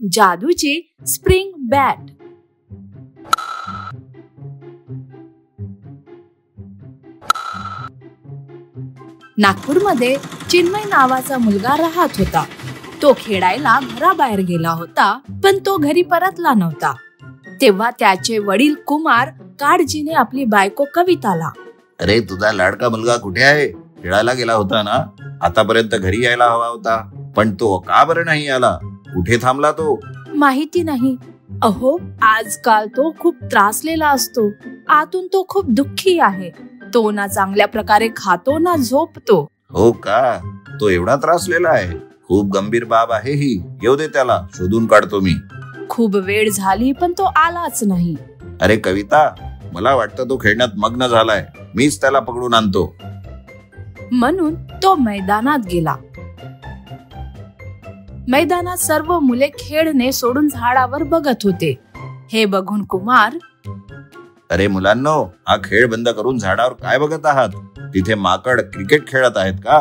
जादूची spring bat. नागपूरमध्ये चिन्मय नावाचा मुलगा राहत होता. तो खेळायला घराबाहेर गेला होता, पण तो घरी परतला नव्हता. तेव्हा त्याचे वडील कुमार काळजीने आपली बायको कविताला, अरे तुझा लाडका मुलगा कुठे आहे? खेळायला गेला होता ना, आतापर्यंत घरी यायला हवा होता, पण तो का बरं नाही आला? कुठे थांबला तो? माहिती नाही. अहो, आजकाल तो खूप त्रासलेला असतो. आतून तो खूप दुःखी आहे. तो ना चांगल्या प्रकारे खातो ना झोपतो. हो का? तो एवढा त्रासलेला आहे? खूप गंभीर बाब आहे ही. येऊ दे, त्याला शोधून काढतो मी. खूप वेळ झाली पण तो आलाच नाही. अरे कविता, मला वाटतं तो खेळण्यात मग्न झालाय. मीच त्याला पकडून आणतो. म्हणून तो मैदानात गेला. मैदानात सर्व मुले खेळणे सोडून झाडावर बघत होते. हे बघून कुमार, अरे मुलांनो, हा खेळ बंद करून झाडावर काय बघत आहात? तिथे माकड क्रिकेट खेळत आहेत का?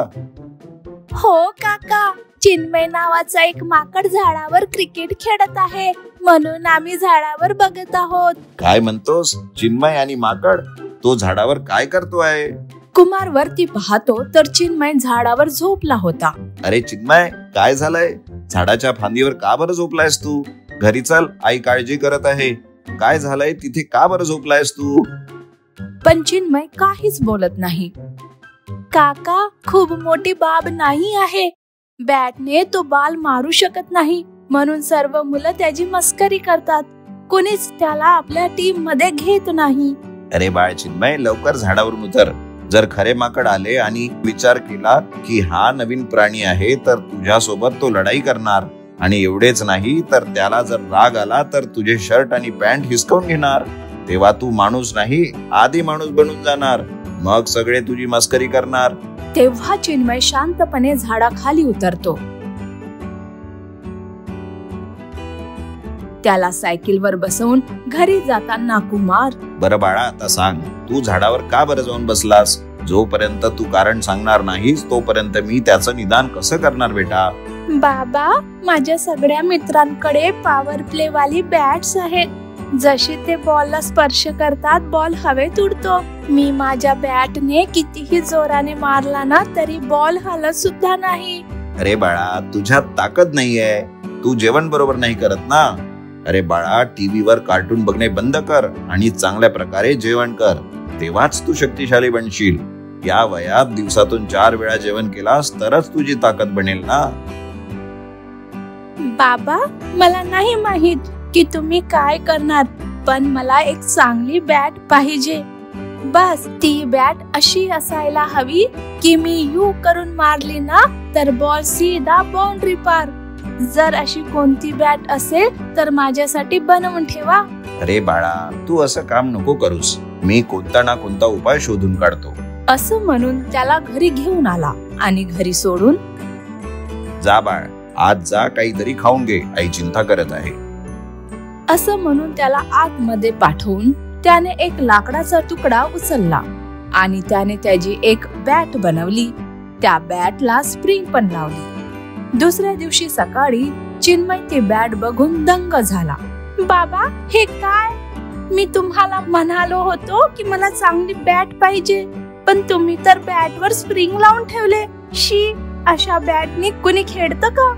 हो काका, चिन्मय नावाचा एक माकड झाडावर क्रिकेट खेळत आहे, म्हणून आम्ही झाडावर बघत आहोत. काय म्हणतोस? चिन्मय आणि माकड? तो झाडावर काय करतोय? कुमार वरती पाहतो तर चिन्मय झाडावर झोपला होता. अरे चिन्मय, काय झालंय? झाडाच्या फांदीवर का बरं झोपलायस तू? घरी चल, आई काळजी करत आहे. काय झालंय? तिथे का बरं झोपलायस तू? पण चिन्मय काहीच बोलत नाही. काका, खूप मोठी बाब नाही आहे. बॅटने तो बॉल मारू शकत नाही, म्हणून सर्व मुलं त्याची मस्करी करतात. कोणीच त्याला आपल्या टीम मध्ये घेत नाही. अरे बाळ चिन्मय, लवकर झाडावरून उतर. जर खरे माकड आले आणि विचार केला की हा नवीन प्राणी आहे, तर तुझ्यासोबत तो लढाई करणार. आणि एवढेच नाही, तर त्याला जर राग आला तर तुझे शर्ट आणि पॅन्ट हिसकावून घेणार. तेव्हा तू माणूस नाही, आधी माणूस बनून जाणार. मग सगळे तुझी मस्करी करणार. तेव्हा चिन्मय शांतपणे झाडाखाली उतरतो. त्याला सायकलवर बसवून घरी जाताना कुमार, बरं बाळा, आता सांग, तू झाडावर का बरं जाऊन बसलास? जोपर्यंत तू कारण सांगणार नाहीस, तोपर्यंत मी त्याचं निदान कसं करणार बेटा? बाबा, माझ्या सगळ्या मित्रांकडे पॉवर प्ले वाली बॅट्स आहेत. जशी ते बॉलला स्पर्श करतात, बॉल हवेत उडतो. मी माझ्या बॅटने कितीही जोराने मारला ना, तरी बॉल हलत सुद्धा नाही. अरे बाळा, तुझ्यात ताकद नाहीये. तू जेवण बरोबर नाही करत ना. अरे बाळा, टीव्हीवर कार्टून बघणे बंद कर आणि चांगल्या प्रकारे जेवण कर. तेव्हाच तू शक्तिशाली बनशील. या वयात दिवसातून 4 वेळा जेवण केलास तरच तुझी ताकद बनेल ना. बाबा, मला नाही माहित की तुम्ही काय करणार, पण मला एक चांगली बॅट पाहिजे. बस ती बॅट अशी असायला हवी की मी यू करून मारली ना, तर बॉल सीधा बाउंड्री पार. जर अशी कोणती बॅट असेल तर माझ्यासाठी बनवून ठेवा. अरे बाळा, तू असं काम नको करूस. मी कोणता ना कोणता उपाय शोधून काढतो. असं म्हणून त्याला घरी घेऊन आला आणि घरी सोडून, जा बाळ, आज जा, काहीतरी खाऊन घे, आई चिंता करत आहे. असं म्हणून त्याला आतमध्ये पाठवून त्याने एक लाकडाचा तुकडा उचलला आणि त्याने त्याची एक बॅट बनवली. त्या बॅटला स्प्रिंग पण लावली. दुसऱ्या दिवशी सकाळी चिन्मय ती बॅट बघून दंग झाला. बाबा, हे काय? मी तुम्हाला म्हणालो होतो की मला चांगली बॅट पाहिजे, पण तुम्ही तर बॅटवर स्प्रिंग लावून ठेवले. शी, अशा बॅटने कुणी खेळतं का?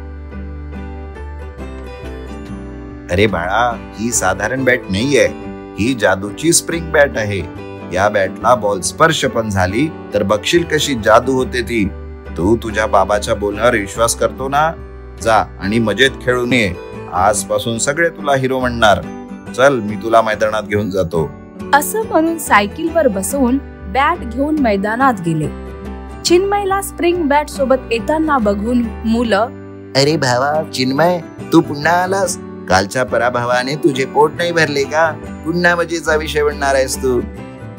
अरे बाळा, ही साधारण बॅट नाहीये. ही जादूची स्प्रिंग बॅट आहे. या बॅटला बॉल स्पर्श पण झाली तर बघशील कशी जादू होते ती. तू तुझ्या बाबाच्या बोलण्यावर विश्वास करतो ना? जा आणि मजेत खेळून ये. आजपासून सगळे तुला हिरो म्हणणार. चल, मी तुला मैदानात घेऊन जातो. असं म्हणून सायकलवर बसवून बॅट घेऊन मैदानात गेले. चिन्मयला स्प्रिंग बॅट सोबत येताना बघून मुलं, अरे भावा चिन्मय, तू पुन्हा आलास? कालच्या पराभवाने तुझे पोट नाही भरले का? पुन्हा मजेचा विषय बनणार आहेस तू.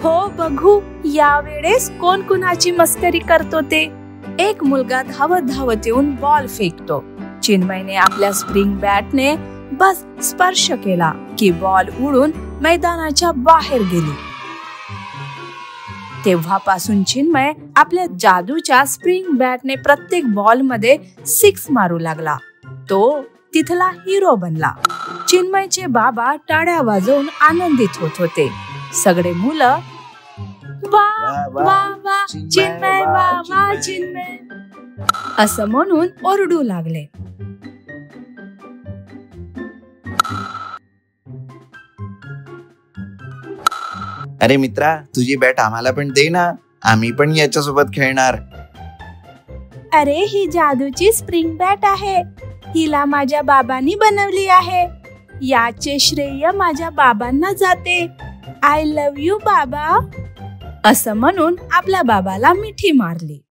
हो, बघू यावेळेस कोण कुणाची मस्करी करतो ते. एक मुलगा धावत धावत येऊन बॉल फेकतो. चिन्मयने आपल्या स्प्रिंग बॅटने बस स्पर्श केला की बॉल उडून मैदानाच्या बाहेर गेली. तेव्हापासून चिन्मय आपल्या जादूच्या स्प्रिंग बॅटने प्रत्येक बॉल मध्ये 6 मारू लागला. तो तिथला हिरो बनला. चिन्मयचे बाबा टाळ्या वाजवून आनंदित होत होते. सगळे मुलं वा वा वा चिन्मय, वा वा चिन्मय असं म्हणून ओरडू लागले. अरे मित्रा, तुझी बॅट आम्हाला पण दे ना, आम्ही पण याच्यासोबत खेळणार. अरे ही जादूची स्प्रिंग बॅट आहे. हिला माझ्या बाबांनी बनवली आहे. याचे श्रेय माझ्या बाबांना जाते. आय लव्ह यू बाबा असं म्हणून आपल्या बाबाला मिठी मारली.